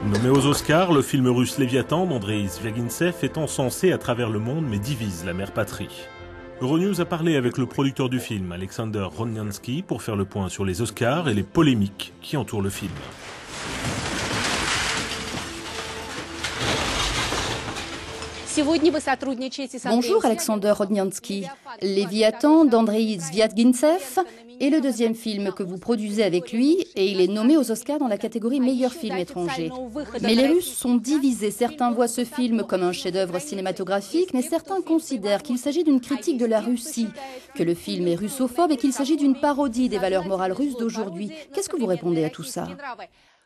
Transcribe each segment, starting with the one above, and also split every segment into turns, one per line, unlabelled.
Nommé aux Oscars, le film russe Léviathan d'Andrei Zvyagintsev est encensé à travers le monde mais divise la mère patrie. Euronews a parlé avec le producteur du film, Alexander Rodniansky, pour faire le point sur les Oscars et les polémiques qui entourent le film.
Bonjour Alexander Rodniansky. Léviathan d'Andrei Zvyagintsev est le deuxième film que vous produisez avec lui et il est nommé aux Oscars dans la catégorie meilleur film étranger. Mais les Russes sont divisés. Certains voient ce film comme un chef-d'œuvre cinématographique, mais certains considèrent qu'il s'agit d'une critique de la Russie, que le film est russophobe et qu'il s'agit d'une parodie des valeurs morales russes d'aujourd'hui. Qu'est-ce que vous répondez à tout ça ?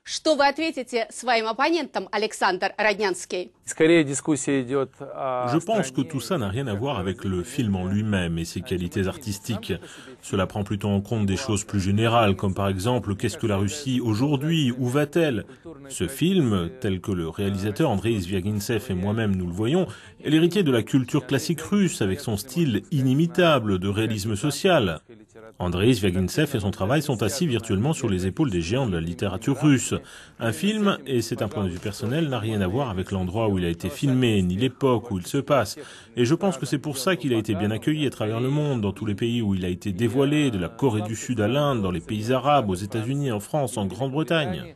Что вы ответите своим оппонентам, Александр Роднянский?
Je pense que tout ça n'a rien à voir avec le film en lui-même et ses qualités artistiques. Cela prend plutôt en compte des choses plus générales, comme par exemple, qu'est-ce que la Russie aujourd'hui? Où va-t-elle? Ce film, tel que le réalisateur Andrei Zvyagintsev et moi-même nous le voyons, est l'héritier de la culture classique russe, avec son style inimitable de réalisme social. Andrei Zvyagintsev et son travail sont assis virtuellement sur les épaules des géants de la littérature russe. Un film, et c'est un point de vue personnel, n'a rien à voir avec l'endroit où il a été filmé, ni l'époque où il se passe. Et je pense que c'est pour ça qu'il a été bien accueilli à travers le monde, dans tous les pays où il a été dévoilé, de la Corée du Sud à l'Inde, dans les pays arabes, aux États-Unis, en France, en Grande-Bretagne.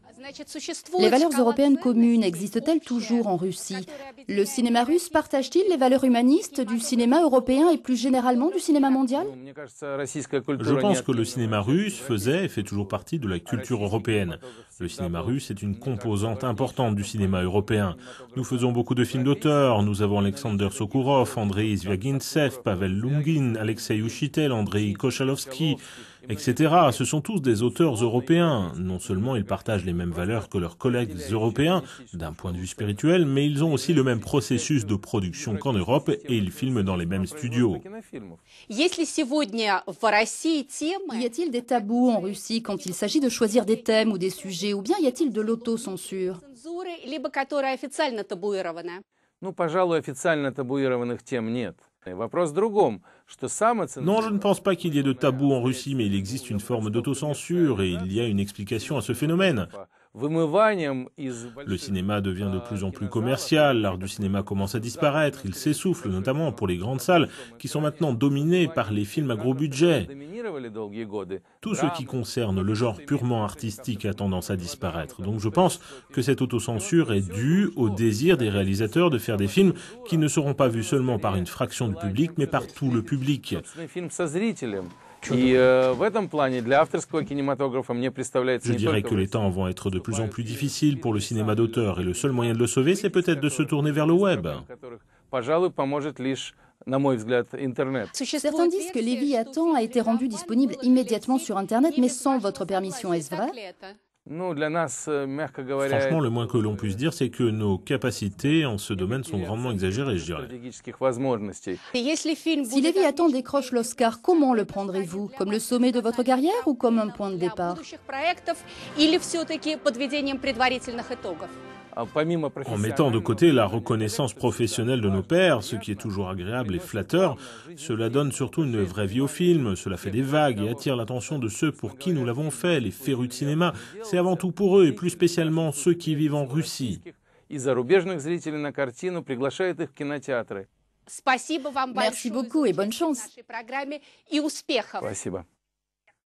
Les valeurs européennes communes existent-elles toujours en Russie? Le cinéma russe partage-t-il les valeurs humanistes du cinéma européen et plus généralement du cinéma mondial?
Je pense que le cinéma russe faisait et fait toujours partie de la culture européenne. Le cinéma russe est une composante importante du cinéma européen. Nous faisons beaucoup de films d'auteur. Nous avons Alexander Sokourov, Andrei Zvyagintsev, Pavel Lungin, Alexei Uchitel, Andrei Kochalovsky, etc. Ce sont tous des auteurs européens. Non seulement ils partagent les mêmes valeurs que leurs collègues européens, d'un point de vue spirituel, mais ils ont aussi le même processus de production qu'en Europe et ils filment dans les mêmes studios.
Y a-t-il des tabous en Russie quand il s'agit de choisir des thèmes ou des sujets, ou bien y a-t-il de l'autocensure?
Non, je ne pense pas qu'il y ait de tabou en Russie, mais il existe une forme d'autocensure et il y a une explication à ce phénomène. Le cinéma devient de plus en plus commercial, l'art du cinéma commence à disparaître, il s'essouffle notamment pour les grandes salles qui sont maintenant dominées par les films à gros budget. Tout ce qui concerne le genre purement artistique a tendance à disparaître. Donc je pense que cette autocensure est due au désir des réalisateurs de faire des films qui ne seront pas vus seulement par une fraction du public, mais par tout le public. Je dirais que les temps vont être de plus en plus difficiles pour le cinéma d'auteur et le seul moyen de le sauver, c'est peut-être de se tourner vers le web.
Certains disent que Léviathan a été rendu disponible immédiatement sur Internet, mais sans votre permission. Est-ce vrai?
Franchement, le moins que l'on puisse dire, c'est que nos capacités en ce domaine sont grandement exagérées, je dirais.
Si Léviathan décroche l'Oscar, comment le prendrez-vous? Comme le sommet de votre carrière ou comme un point de départ?
En mettant de côté la reconnaissance professionnelle de nos pairs, ce qui est toujours agréable et flatteur, cela donne surtout une vraie vie au film, cela fait des vagues et attire l'attention de ceux pour qui nous l'avons fait, les férus de cinéma. C'est avant tout pour eux et plus spécialement ceux qui vivent en Russie.
Merci beaucoup et bonne chance.